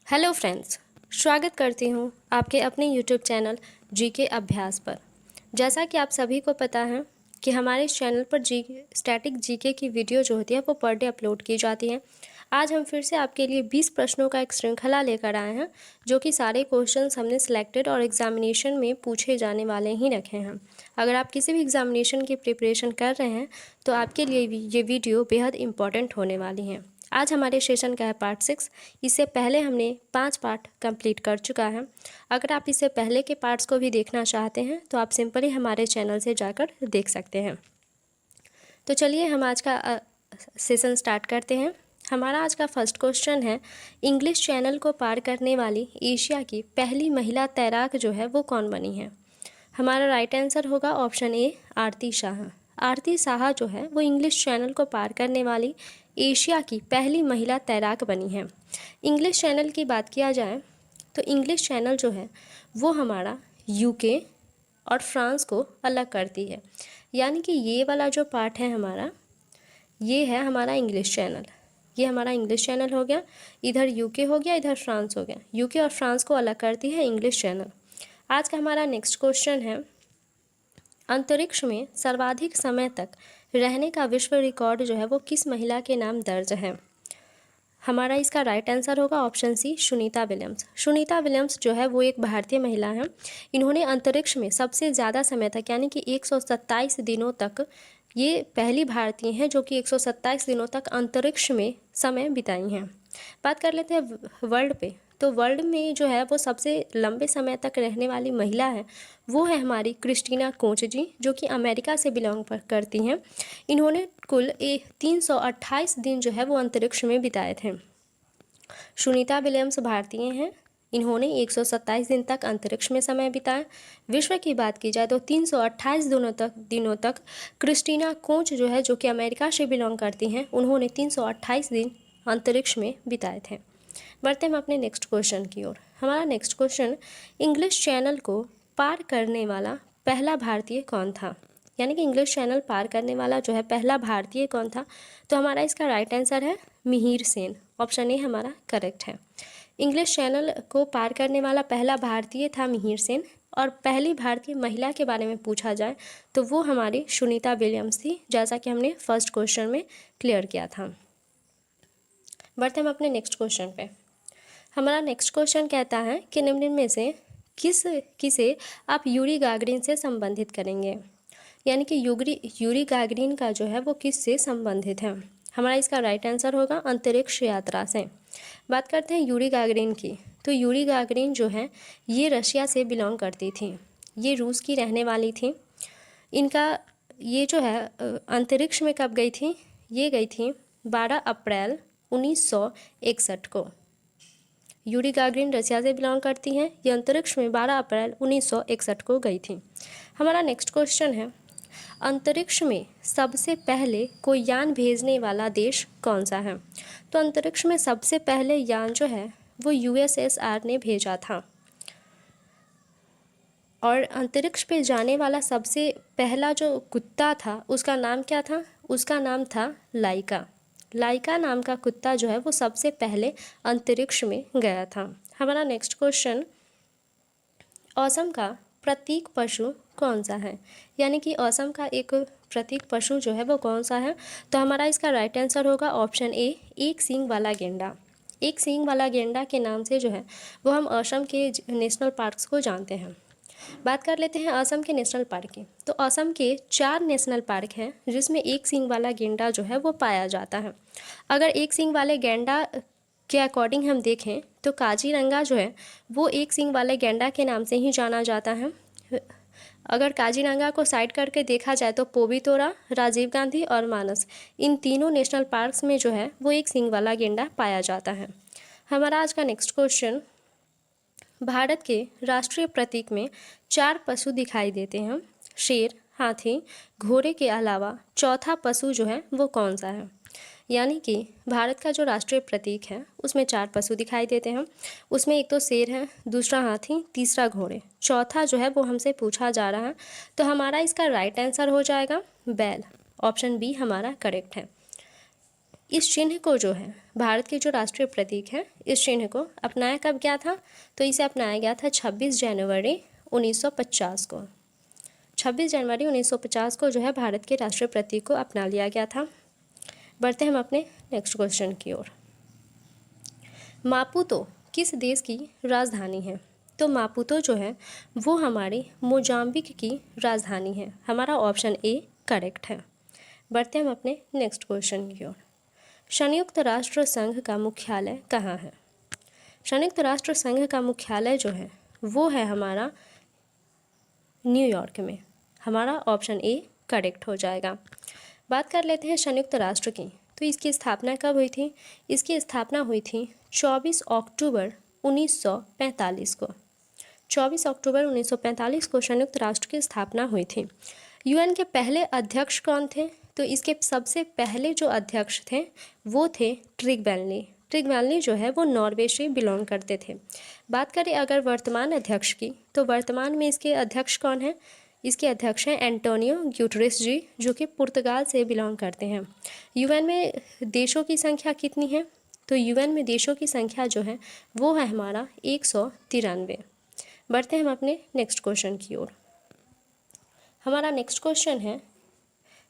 Hello friends, स्वागत करती हूँ आपके अपने यूट्यूब चैनल जीके अभ्यास पर। जैसा कि आप सभी को पता है कि हमारे इस चैनल पर स्टैटिक जीके की वीडियो जो होती है वो पर डे अपलोड की जाती है। आज हम फिर से आपके लिए 20 प्रश्नों का एक श्रृंखला लेकर आए हैं, जो कि सारे क्वेश्चंस हमने सिलेक्टेड और एग्जामिनेशन में पूछे जाने वाले ही रखे हैं। अगर आप किसी भी एग्जामिनेशन की प्रिपरेशन कर रहे हैं तो आपके लिए ये वीडियो बेहद इंपॉर्टेंट होने वाली हैं। आज हमारे सेशन का है पार्ट 6। इससे पहले हमने 5 पार्ट कंप्लीट कर चुका है। अगर आप इससे पहले के पार्ट्स को भी देखना चाहते हैं तो आप सिंपली हमारे चैनल से जाकर देख सकते हैं। तो चलिए हम आज का सेशन स्टार्ट करते हैं। हमारा आज का फर्स्ट क्वेश्चन है, इंग्लिश चैनल को पार करने वाली एशिया की पहली महिला तैराक जो है वो कौन बनी है? हमारा राइट आंसर होगा ऑप्शन ए, आरती शाह। आरती शाह जो है वो इंग्लिश चैनल को पार करने वाली एशिया की पहली महिला तैराक बनी है। इंग्लिश चैनल की बात किया जाए तो इंग्लिश चैनल जो है वो हमारा यूके और फ्रांस को अलग करती है। यानी कि ये वाला जो पार्ट है हमारा, ये है हमारा इंग्लिश चैनल। ये हमारा इंग्लिश चैनल हो गया, इधर यूके हो गया, इधर फ्रांस हो गया। यूके और फ्रांस को अलग करती है इंग्लिश चैनल। आज का हमारा नेक्स्ट क्वेश्चन है, अंतरिक्ष में सर्वाधिक समय तक रहने का विश्व रिकॉर्ड जो है वो किस महिला के नाम दर्ज है? हमारा इसका राइट आंसर होगा option C, Sunita Williams. Sunita Williams जो है वो एक भारतीय महिला है। इन्होंने अंतरिक्ष में सबसे ज़्यादा समय तक यानी कि 127 दिनों तक, ये पहली भारतीय हैं जो कि 127 दिनों तक अंतरिक्ष में समय बिताई हैं। बात कर लेते हैं वर्ल्ड पे, तो वर्ल्ड में जो है वो सबसे लंबे समय तक रहने वाली महिला है वो है हमारी क्रिस्टीना कोच जी, जो कि अमेरिका से बिलोंग करती हैं। इन्होंने कुल 328 दिन जो है वो अंतरिक्ष में बिताए थे। सुनीता विलियम्स भारतीय हैं, इन्होंने 127 दिन तक अंतरिक्ष में समय बिताया। विश्व की बात की जाए तो 328 दिनों तक क्रिस्टीना कोच जो है, जो कि अमेरिका से बिलोंग करती हैं, उन्होंने 328 दिन अंतरिक्ष में बिताए थे। बढ़ते हम अपने नेक्स्ट क्वेश्चन की ओर। हमारा नेक्स्ट क्वेश्चन, इंग्लिश चैनल को पार करने वाला पहला भारतीय कौन था? यानी कि इंग्लिश चैनल पार करने वाला जो है पहला भारतीय कौन था? तो हमारा इसका राइट आंसर है मिहिर सेन। ऑप्शन ए हमारा करेक्ट है। इंग्लिश चैनल को पार करने वाला पहला भारतीय था मिहिर सेन। और पहली भारतीय महिला के बारे में पूछा जाए तो वो हमारी सुनीता विलियम्स थी, जैसा कि हमने फर्स्ट क्वेश्चन में क्लियर किया था। बढ़ते हम अपने नेक्स्ट क्वेश्चन पे। हमारा नेक्स्ट क्वेश्चन कहता है कि निम्न में से किसे आप यूरी गागरिन से संबंधित करेंगे? यानी कि यूरी गागरिन का जो है वो किस से संबंधित है? हमारा इसका राइट आंसर होगा अंतरिक्ष यात्रा से। बात करते हैं यूरी गागरिन की, तो यूरी गागरिन जो है ये रशिया से बिलोंग करती थी, ये रूस की रहने वाली थी। इनका ये जो है अंतरिक्ष में कब गई थी? ये गई थी 12 अप्रैल 1961 को। यूरी गागरिन रशिया से बिलोंग करती हैं, ये अंतरिक्ष में 12 अप्रैल 1961 को गई थी। हमारा नेक्स्ट क्वेश्चन है, अंतरिक्ष में सबसे पहले कोई यान भेजने वाला देश कौन सा है? तो अंतरिक्ष में सबसे पहले यान जो है वो यूएसएसआर ने भेजा था। और अंतरिक्ष पे जाने वाला सबसे पहला जो कुत्ता था उसका नाम क्या था? उसका नाम था लाइका। लाइका नाम का कुत्ता जो है वो सबसे पहले अंतरिक्ष में गया था। हमारा नेक्स्ट क्वेश्चन, असम का प्रतीक पशु कौन सा है? यानी कि असम का एक प्रतीक पशु जो है वो कौन सा है? तो हमारा इसका राइट आंसर होगा ऑप्शन ए, एक सींग वाला गेंडा। एक सींग वाला गेंडा के नाम से जो है वो हम असम के नेशनल पार्क्स को जानते हैं। बात कर लेते हैं असम के नेशनल पार्क की, तो असम के 4 नेशनल पार्क हैं जिसमें एक सींग वाला गेंडा जो है वो पाया जाता है। अगर एक सींग वाले गेंडा के अकॉर्डिंग हम देखें तो काजीरंगा जो है वो एक सींग वाले गेंडा के नाम से ही जाना जाता है। अगर काजीरंगा को साइड करके देखा जाए तो पोबितोरा, राजीव गांधी और मानस, इन तीनों नेशनल पार्क्स में जो है वो एक सींग वाला गेंडा पाया जाता है। हमारा आज का नेक्स्ट क्वेश्चन, भारत के राष्ट्रीय प्रतीक में 4 पशु दिखाई देते हैं, शेर, हाथी, घोड़े के अलावा चौथा पशु जो है वो कौन सा है? यानी कि भारत का जो राष्ट्रीय प्रतीक है उसमें 4 पशु दिखाई देते हैं, उसमें एक तो शेर है, दूसरा हाथी, तीसरा घोड़े, चौथा जो है वो हमसे पूछा जा रहा है। तो हमारा इसका राइट आंसर हो जाएगा बैल। ऑप्शन बी हमारा करेक्ट है। इस चिन्ह को जो है भारत के जो राष्ट्रीय प्रतीक है इस चिन्ह को अपनाया कब गया था? तो इसे अपनाया गया था 26 जनवरी 1950 को। 26 जनवरी 1950 को जो है भारत के राष्ट्रीय प्रतीक को अपना लिया गया था। बढ़ते हम अपने नेक्स्ट क्वेश्चन की ओर। मापुतो किस देश की राजधानी है? तो मापुतो जो है वो हमारे मोजाम्बिक की राजधानी है। हमारा ऑप्शन ए करेक्ट है। बढ़ते हम अपने नेक्स्ट क्वेश्चन की ओर। संयुक्त राष्ट्र संघ का मुख्यालय कहाँ है? संयुक्त राष्ट्र संघ का मुख्यालय जो है वो है हमारा न्यूयॉर्क में। हमारा ऑप्शन ए करेक्ट हो जाएगा। बात कर लेते हैं संयुक्त राष्ट्र की। तो इसकी स्थापना कब हुई थी? इसकी स्थापना हुई थी 24 अक्टूबर 1945 को। 24 अक्टूबर 1945 को संयुक्त राष्ट्र की स्थापना हुई थी। यूएन के पहले अध्यक्ष कौन थे? तो इसके सबसे पहले जो अध्यक्ष थे वो थे ट्रिग बैलनी। ट्रिग बैलनी जो है वो नॉर्वे से बिलोंग करते थे। बात करें अगर वर्तमान अध्यक्ष की, तो वर्तमान में इसके अध्यक्ष कौन है? इसके अध्यक्ष हैं एंटोनियो ग्यूटरेस जी, जो कि पुर्तगाल से बिलोंग करते हैं। यूएन में देशों की संख्या कितनी है? तो यूएन में देशों की संख्या जो है वो है हमारा 193। बढ़ते हैं हम अपने नेक्स्ट क्वेश्चन की ओर। हमारा नेक्स्ट क्वेश्चन है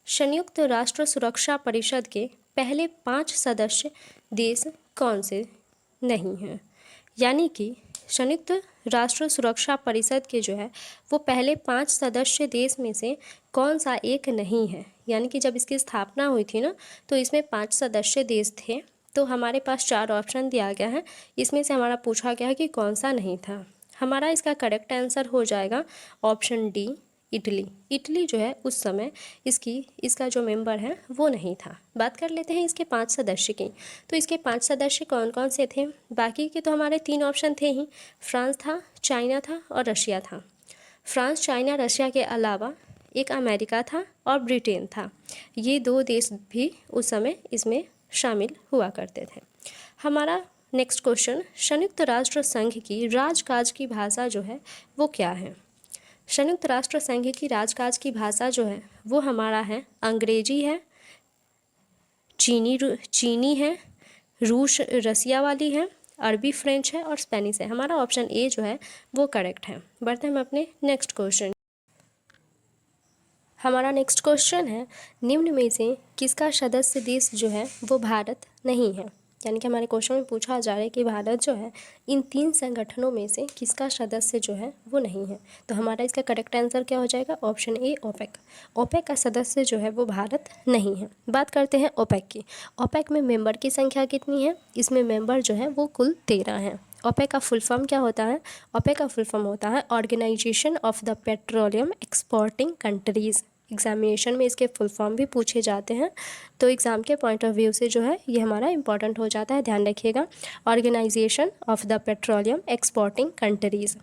संयुक्त राष्ट्र सुरक्षा परिषद के पहले 5 सदस्य देश कौन से नहीं हैं? यानी कि संयुक्त राष्ट्र सुरक्षा परिषद के जो है वो पहले 5 सदस्य देश में से कौन सा एक नहीं है? यानी कि जब इसकी स्थापना हुई थी ना, तो इसमें 5 सदस्य देश थे। तो हमारे पास 4 ऑप्शन दिया गया है, इसमें से हमारा पूछा गया है कि कौन सा नहीं था। हमारा इसका करेक्ट आंसर हो जाएगा ऑप्शन डी, इटली। इटली जो है उस समय इसका जो मेंबर है वो नहीं था। बात कर लेते हैं इसके 5 सदस्य की। तो इसके 5 सदस्य कौन कौन से थे? बाकी के तो हमारे 3 ऑप्शन थे ही, फ्रांस था, चाइना था और रशिया था। फ्रांस, चाइना, रशिया के अलावा एक अमेरिका था और ब्रिटेन था। ये 2 देश भी उस समय इसमें शामिल हुआ करते थे। हमारा नेक्स्ट क्वेश्चन, संयुक्त राष्ट्र संघ की राजकाज की भाषा जो है वो क्या है? संयुक्त राष्ट्र संघ की राजकाज की भाषा जो है वो हमारा है अंग्रेजी है, चीनी है, रसिया वाली है, अरबी फ्रेंच है और स्पेनिश है। हमारा ऑप्शन ए जो है वो करेक्ट है। बढ़ते हैं हम अपने नेक्स्ट क्वेश्चन। हमारा नेक्स्ट क्वेश्चन है निम्न में से किसका सदस्य देश जो है वो भारत नहीं है? यानी कि हमारे क्वेश्चन में पूछा जा रहा है कि भारत जो है इन 3 संगठनों में से किसका सदस्य जो है वो नहीं है। तो हमारा इसका करेक्ट आंसर क्या हो जाएगा? Option A OPEC. ओपेक का सदस्य जो है वो भारत नहीं है। बात करते हैं ओपेक की। ओपेक में मेंबर की संख्या कितनी है? इसमें मेंबर जो है वो कुल 13 हैं। ओपेक का फुल फॉर्म क्या होता है? ओपेक का फुल फॉर्म होता है organisation of the petroleum exporting countries. Examination में इसके फुल फॉर्म भी पूछे जाते हैं, तो एग्ज़ाम के पॉइंट ऑफ व्यू से जो है ये हमारा इंपॉर्टेंट हो जाता है, ध्यान रखिएगा। Organisation of the petroleum exporting countries.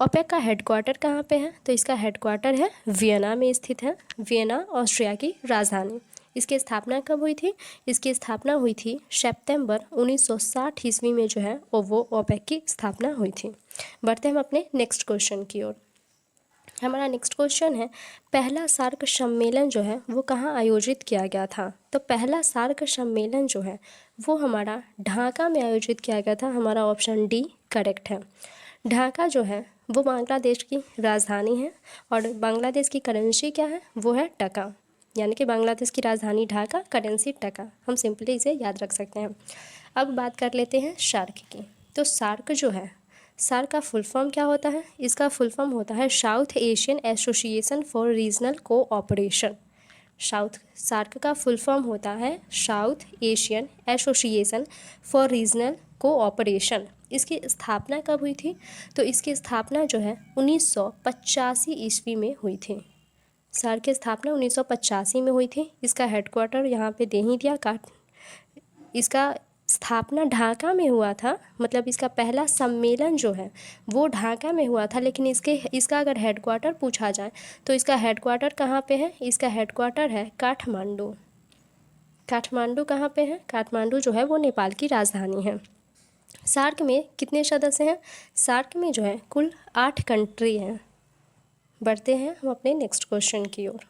OPEC का हेडक्वार्टर कहाँ पे है? तो इसका हेडक्वार्टर है वियना में स्थित है। वियना ऑस्ट्रिया की राजधानी। इसकी स्थापना कब हुई थी? इसकी स्थापना हुई थी सितंबर 1960 ईस्वी में जो है वो ओपेक की स्थापना हुई थी। बढ़ते हम अपने नेक्स्ट क्वेश्चन की ओर। हमारा नेक्स्ट क्वेश्चन है पहला सार्क सम्मेलन जो है वो कहाँ आयोजित किया गया था? तो पहला सार्क सम्मेलन जो है वो हमारा ढाका में आयोजित किया गया था। हमारा ऑप्शन डी करेक्ट है। ढाका जो है वो बांग्लादेश की राजधानी है और बांग्लादेश की करेंसी क्या है? वो है टका। यानी कि बांग्लादेश की राजधानी ढाका, करेंसी टका। हम सिंपली इसे याद रख सकते हैं। अब बात कर लेते हैं सार्क की। तो सार्क जो है, सार्क का फुल फॉर्म क्या होता है? इसका फुल फॉर्म होता है south Asian association for regional cooperation. SAARC का फुल फॉर्म होता है south Asian association for regional cooperation. इसकी स्थापना कब हुई थी? तो इसकी स्थापना जो है 1985 ईस्वी में हुई थी। सार्क की स्थापना 1985 में हुई थी। इसका हेडक्वार्टर यहाँ पे दे ही दिया। इसका स्थापना ढाका में हुआ था, मतलब इसका पहला सम्मेलन जो है वो ढाका में हुआ था। लेकिन इसका अगर हेडक्वार्टर पूछा जाए तो इसका हेडक्वार्टर कहाँ पे है? इसका हेडक्वार्टर है काठमांडू। काठमांडू कहाँ पे है? काठमांडू जो है वो नेपाल की राजधानी है। सार्क में कितने सदस्य हैं? सार्क में जो है कुल 8 कंट्री हैं। बढ़ते हैं हम अपने नेक्स्ट क्वेश्चन की ओर।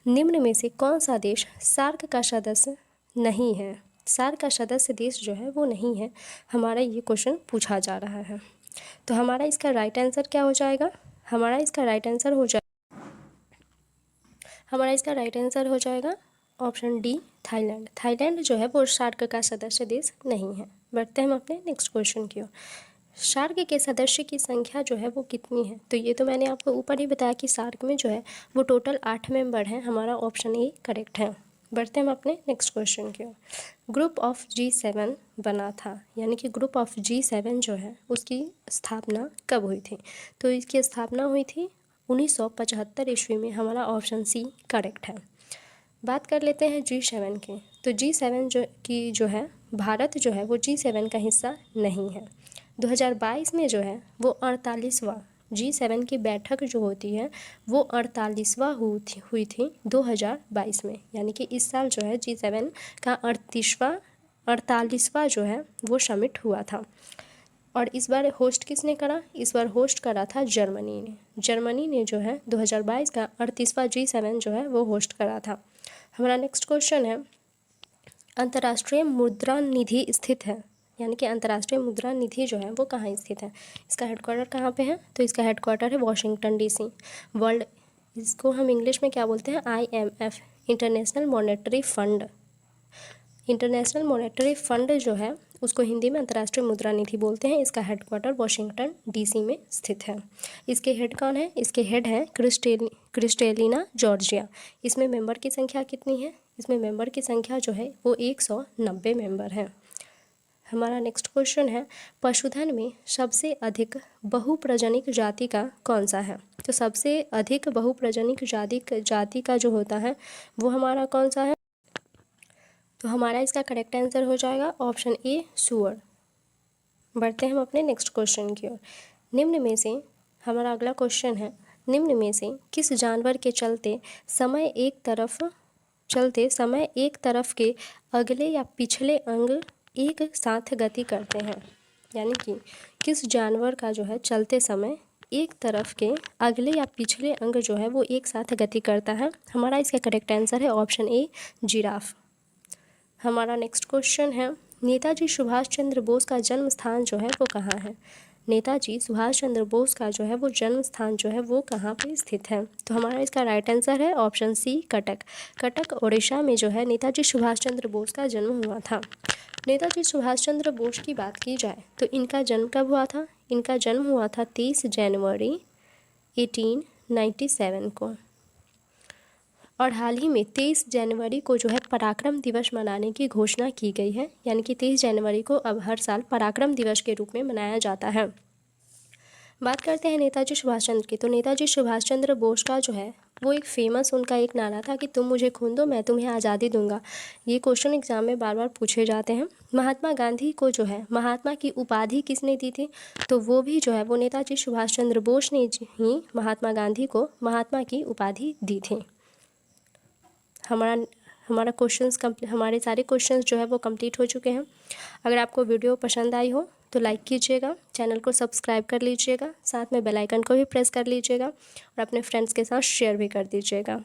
निम्न में से कौन सा देश सार्क का सदस्य नहीं है? सार्क का सदस्य देश जो है वो नहीं है, हमारा ये क्वेश्चन पूछा जा रहा है। तो हमारा इसका राइट आंसर क्या हो जाएगा? हमारा इसका राइट आंसर हो जाएगा ऑप्शन डी, थाईलैंड। थाईलैंड जो है वो सार्क का सदस्य देश नहीं है। बढ़ते हैं हम अपने नेक्स्ट क्वेश्चन की ओर। सार्क के सदस्य की संख्या जो है वो कितनी है? तो ये तो मैंने आपको ऊपर ही बताया कि सार्क में जो है वो टोटल 8 मेंबर हैं। हमारा ऑप्शन ए करेक्ट है। बढ़ते हैं हम अपने नेक्स्ट क्वेश्चन की ओर। ग्रुप ऑफ G7 बना था, यानी कि ग्रुप ऑफ G7 जो है उसकी स्थापना कब हुई थी? तो इसकी स्थापना हुई थी 1975 ईस्वी में। हमारा ऑप्शन सी करेक्ट है। बात कर लेते हैं G7 की। तो G7 जो है भारत जो है वो G7 का हिस्सा नहीं है। 2022 में जो है वो 48वां G7 की बैठक जो होती है वो 48वां हुई थी 2022 में, यानी कि इस साल जो है G7 का 48वां जो है वो समिट हुआ था। और इस बार होस्ट किसने करा? इस बार होस्ट करा था जर्मनी ने। जर्मनी ने जो है 2022 का 38वां G7 जो है वो होस्ट करा था। हमारा नेक्स्ट क्वेश्चन है, अंतर्राष्ट्रीय मुद्रा निधि स्थित है, यानी कि अंतर्राष्ट्रीय मुद्रा निधि जो है वो कहाँ स्थित है? इसका हेडक्वार्टर कहाँ पे है? तो इसका हेडक्वार्टर है वॉशिंगटन DC। वर्ल्ड, इसको हम इंग्लिश में क्या बोलते हैं? IMF, international monetary fund. International monetary fund जो है उसको हिंदी में अंतर्राष्ट्रीय मुद्रा निधि बोलते हैं। इसका हेडक्वार्टर वॉशिंगटन DC में स्थित है। इसके हेड कौन है? इसके हेड है क्रिस्टेलिना जॉर्जिया। इसमें मेंबर की संख्या कितनी है? इसमें मेंबर की संख्या जो है वो 190 मेंबर है। हमारा नेक्स्ट क्वेश्चन है, पशुधन में सबसे अधिक बहुप्रजनिक जाति का कौन सा है? तो सबसे अधिक बहुप्रजनिक जाति का जो होता है वो हमारा कौन सा है? तो हमारा इसका करेक्ट आंसर हो जाएगा ऑप्शन ए, सूअर। बढ़ते हैं हम अपने नेक्स्ट क्वेश्चन की ओर। निम्न में से हमारा अगला क्वेश्चन है, निम्न में से किस जानवर के चलते समय एक तरफ के अगले या पिछले अंग एक साथ गति करते हैं? यानी कि किस जानवर का जो है चलते समय एक तरफ के अगले या पिछले अंग जो है वो एक साथ गति करता है? हमारा इसका करेक्ट आंसर है ऑप्शन ए, जिराफ। हमारा नेक्स्ट क्वेश्चन है, नेताजी सुभाष चंद्र बोस का जन्म स्थान जो है वो कहाँ है? नेताजी सुभाष चंद्र बोस का जो है वो जन्म स्थान जो है वो कहाँ पे स्थित है? तो हमारा इसका राइट आंसर है ऑप्शन सी, कटक। कटक उड़ीसा में जो है नेताजी सुभाष चंद्र बोस का जन्म हुआ था। नेताजी सुभाष चंद्र बोस की बात की जाए तो इनका जन्म कब हुआ था? इनका जन्म हुआ था 30 जनवरी 1897 को। और हाल ही में 23 जनवरी को जो है पराक्रम दिवस मनाने की घोषणा की गई है, यानी कि 23 जनवरी को अब हर साल पराक्रम दिवस के रूप में मनाया जाता है। बात करते हैं नेताजी सुभाष चंद्र की। तो नेताजी सुभाष चंद्र बोस का जो है वो एक फेमस उनका एक नारा था कि तुम मुझे खून दो मैं तुम्हें आज़ादी दूंगा। ये क्वेश्चन एग्जाम में बार बार पूछे जाते हैं। महात्मा गांधी को जो है महात्मा की उपाधि किसने दी थी? तो वो भी जो है वो नेताजी सुभाष चंद्र बोस ने ही महात्मा गांधी को महात्मा की उपाधि दी थी। हमारे सारे क्वेश्चंस जो है वो कंप्लीट हो चुके हैं। अगर आपको वीडियो पसंद आई हो तो लाइक कीजिएगा, चैनल को सब्सक्राइब कर लीजिएगा, साथ में बेल आइकन को भी प्रेस कर लीजिएगा और अपने फ्रेंड्स के साथ शेयर भी कर दीजिएगा।